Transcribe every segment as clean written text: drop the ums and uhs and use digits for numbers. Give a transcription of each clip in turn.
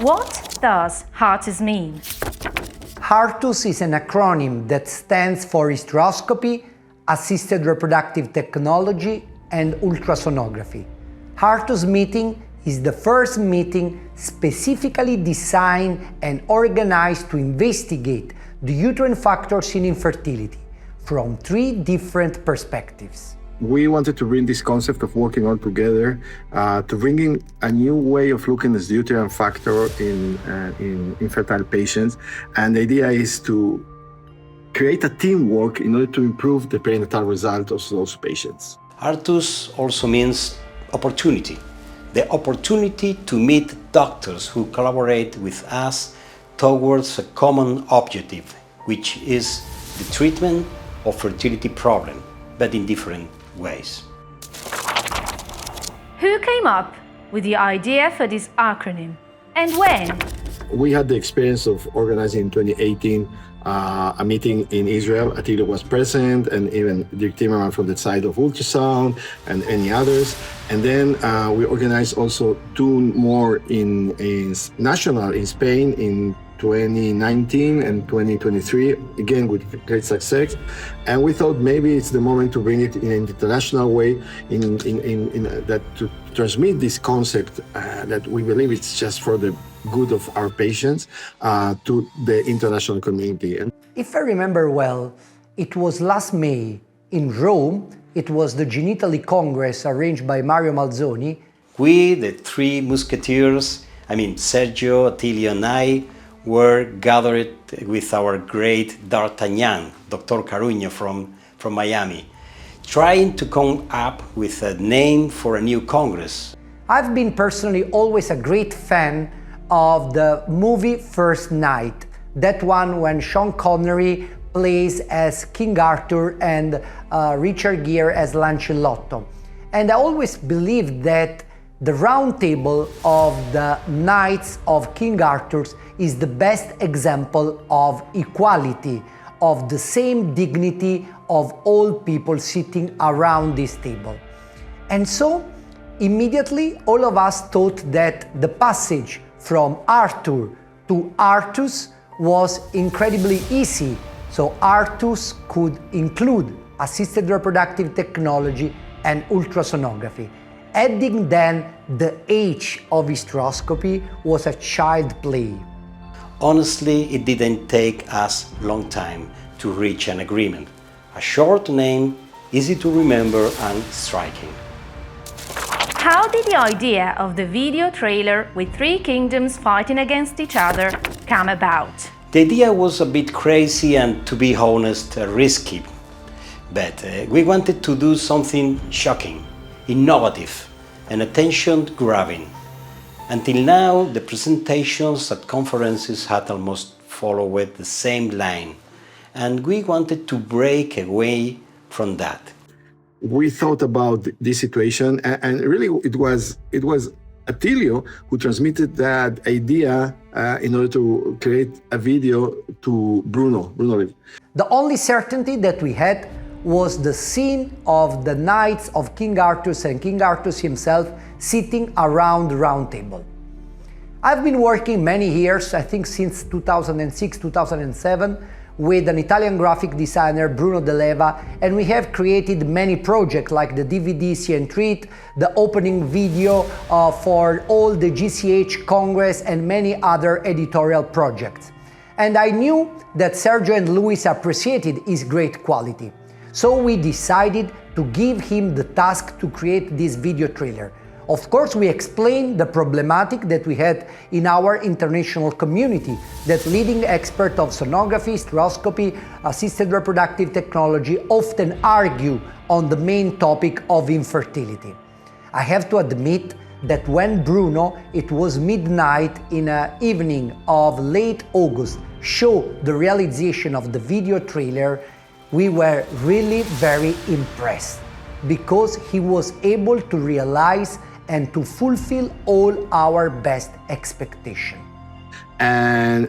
What does Hartus mean? Hartus is an acronym that stands for hysteroscopy, assisted reproductive technology, and ultrasonography. Hartus meeting is the first meeting specifically designed and organized to investigate the uterine factors in infertility from 3 different perspectives. We wanted to bring this concept of working all together to bring in a new way of looking at the uterine factor in infertile patients. And the idea is to create a teamwork in order to improve the perinatal result of those patients. Hartus also means opportunity. The opportunity to meet doctors who collaborate with us towards a common objective, which is the treatment of fertility problem, but in different ways. Who came up with the idea for this acronym and when? We had the experience of organizing in 2018 a meeting in Israel. Attilio was present, and even Dirk Timmerman from the side of ultrasound and any others. And then we organized also 2 more in national in Spain in 2019 and 2023, again with great success. And we thought maybe it's the moment to bring it in an international way, that to transmit this concept that we believe it's just for the good of our patients to the international community. If I remember well, it was last May in Rome. It was the Genitally Congress arranged by Mario Malzoni. We, the 3 musketeers, Sergio, Attilio and I, were gathered with our great D'Artagnan, Dr. Carugno from Miami, trying to come up with a name for a new Congress. I've been personally always a great fan of the movie First Night, that one when Sean Connery plays as King Arthur and Richard Gere as Lancelotto. And I always believed that the round table of the Knights of King Arthur is the best example of equality, of the same dignity of all people sitting around this table. And so, immediately, all of us thought that the passage from Arthur to Hartus was incredibly easy, so Hartus could include assisted reproductive technology and ultrasonography. Adding then the H of hysteroscopy was a child play. Honestly, it didn't take us a long time to reach an agreement. A short name, easy to remember and striking. How did the idea of the video trailer with 3 kingdoms fighting against each other come about? The idea was a bit crazy and, to be honest, risky. But we wanted to do something shocking, innovative, and attention-grabbing. Until now, the presentations at conferences had almost followed the same line, and we wanted to break away from that. We thought about this situation, and really it was Attilio who transmitted that idea in order to create a video to Bruno. The only certainty that we had was the scene of the Knights of King Arthur and King Arthur himself sitting around the round table. I've been working many years, I think since 2006, 2007, with an Italian graphic designer, Bruno De Leva, and we have created many projects like the DVD See and Treat, the opening video for all the GCH Congress and many other editorial projects. And I knew that Sergio and Luis appreciated his great quality. So we decided to give him the task to create this video trailer. Of course, we explained the problematic that we had in our international community, that leading experts of sonography, hysteroscopy, assisted reproductive technology often argue on the main topic of infertility. I have to admit that when Bruno, it was midnight in an evening of late August, showed the realization of the video trailer, we were really very impressed, because he was able to realize and to fulfill all our best expectations. And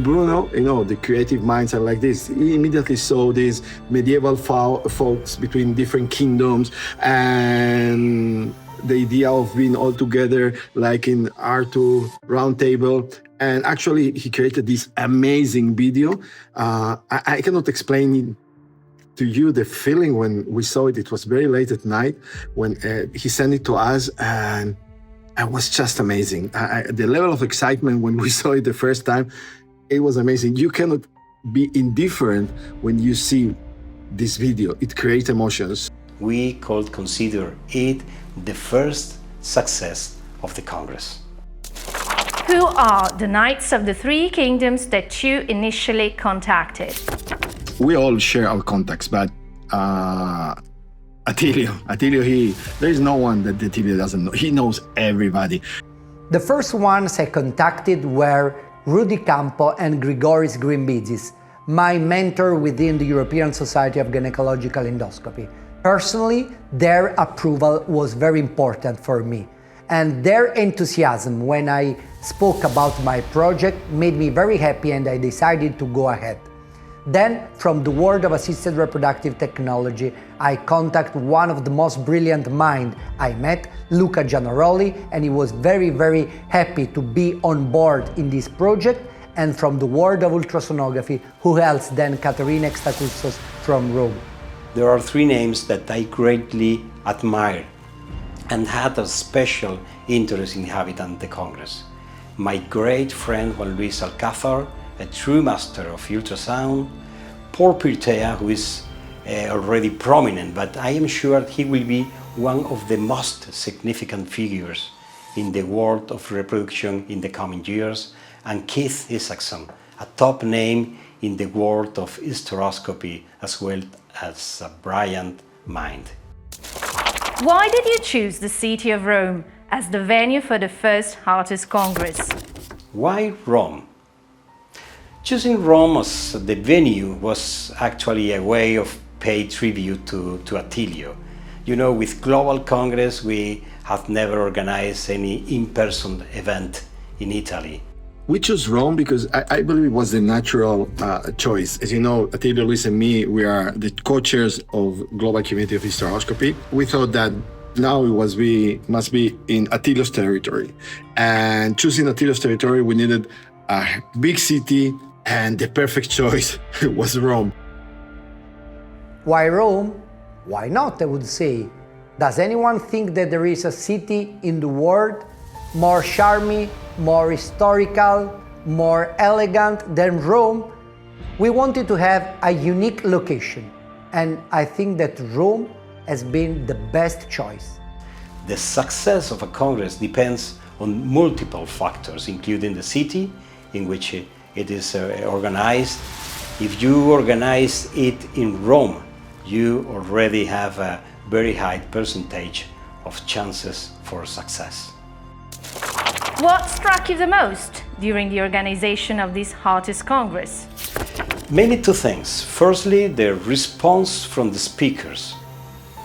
Bruno, the creative minds are like this. He immediately saw these medieval folks between different kingdoms, and the idea of being all together, like in Hartus roundtable. And actually, he created this amazing video. I cannot explain to you the feeling when we saw it. It was very late at night when he sent it to us, and it was just amazing. The level of excitement when we saw it the first time, it was amazing. You cannot be indifferent when you see this video. It creates emotions. We could consider it the first success of the Congress. Who are the Knights of the Three Kingdoms that you initially contacted? We all share our contacts, but Attilio, there is no one that Attilio doesn't know. He knows everybody. The first ones I contacted were Rudy Campo and Grigoris Grimbizis, my mentor within the European Society of Gynecological Endoscopy. Personally, their approval was very important for me, and their enthusiasm when I spoke about my project made me very happy, and I decided to go ahead. Then, from the world of assisted reproductive technology, I contacted one of the most brilliant minds I met, Luca Gianaroli, and he was very, very happy to be on board in this project. And from the world of ultrasonography, who else than Caterina Extacoustos from Rome. There are three names that I greatly admire and had a special interest in having the Congress. My great friend Juan Luis Alcázar, a true master of ultrasound, Paul Pirtea, who is already prominent, but I am sure he will be one of the most significant figures in the world of reproduction in the coming years, and Keith Isaacson, a top name in the world of hysteroscopy, as well as a brilliant mind. Why did you choose the city of Rome as the venue for the first Hartus Congress? Why Rome? Choosing Rome as the venue was actually a way of pay tribute to Attilio. You know, with Global Congress, we have never organized any in-person event in Italy. We chose Rome because I believe it was the natural choice. As you know, Attilio, Luis, and me, we are the co-chairs of Global Community of Hysteroscopy. We thought that now must be in Attilio's territory. And choosing Attilio's territory, we needed a big city, and the perfect choice was Rome. Why Rome? Why not, I would say. Does anyone think that there is a city in the world more charming, more historical, more elegant than Rome? We wanted to have a unique location, and I think that Rome has been the best choice. The success of a Congress depends on multiple factors, including the city in which it is organized. If you organize it in Rome, you already have a very high percentage of chances for success. What struck you the most during the organization of this Hartus Congress? Mainly two things. Firstly, the response from the speakers.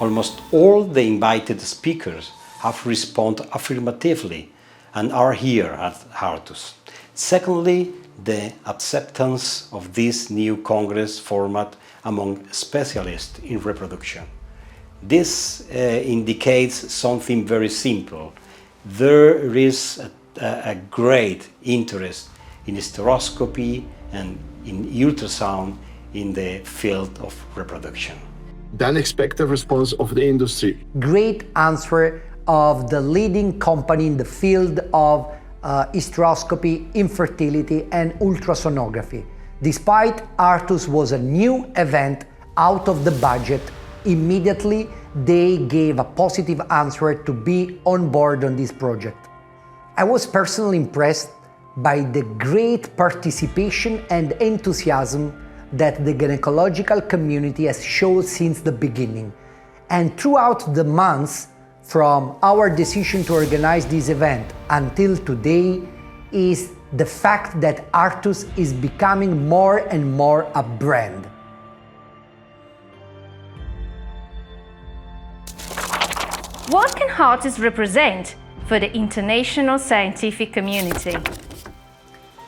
Almost all the invited speakers have responded affirmatively and are here at Hartus. Secondly, the acceptance of this new Congress format among specialists in reproduction. This indicates something very simple. There is a great interest in hysteroscopy and in ultrasound in the field of reproduction. The unexpected response of the industry. Great answer of the leading company in the field of hysteroscopy, infertility, and ultrasonography. Despite Hartus was a new event out of the budget, immediately they gave a positive answer to be on board on this project. I was personally impressed by the great participation and enthusiasm that the gynecological community has shown since the beginning. And throughout the months, from our decision to organize this event until today, is the fact that Hartus is becoming more and more a brand. What can Hartus represent for the international scientific community?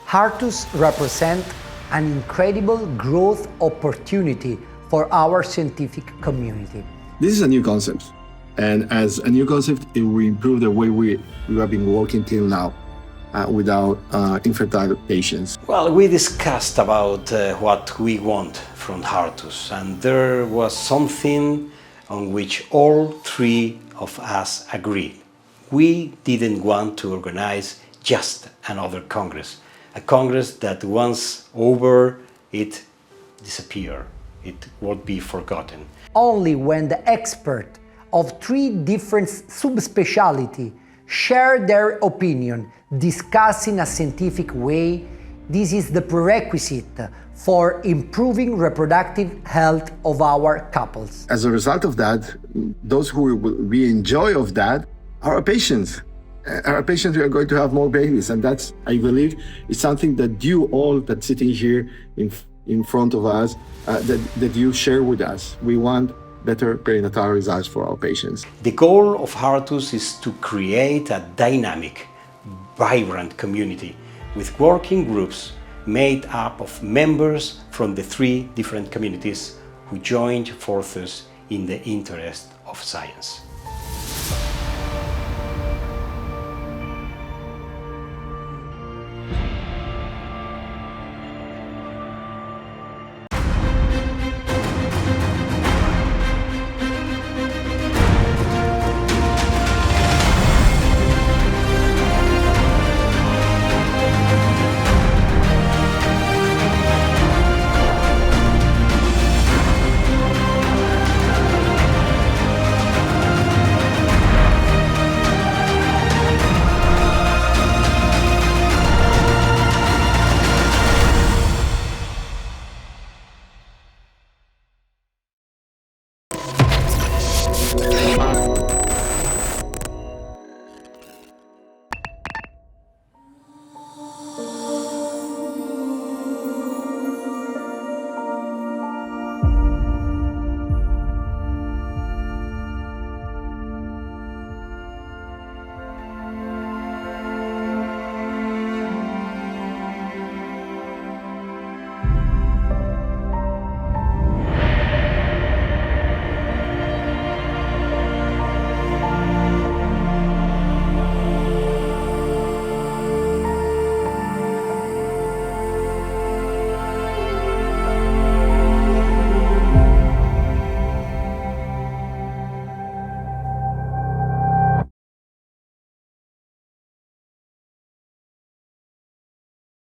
Hartus represents an incredible growth opportunity for our scientific community. This is a new concept. And as a new concept, it will improve the way we have been working till now without infertile patients. Well, we discussed about what we want from Hartus, and there was something on which all three of us agreed. We didn't want to organize just another Congress, a Congress that once over, it disappear, it would be forgotten. Only when the expert of three different subspecialties share their opinion, discuss in a scientific way, this is the prerequisite for improving reproductive health of our couples. As a result of that, those who will be enjoy of that are our patients. Our patients are going to have more babies, and that's, I believe, is something that you all that sitting here in front of us, that you share with us. We want better perinatal results for our patients. The goal of Hartus is to create a dynamic, vibrant community with working groups made up of members from the three different communities who joined forces in the interest of science.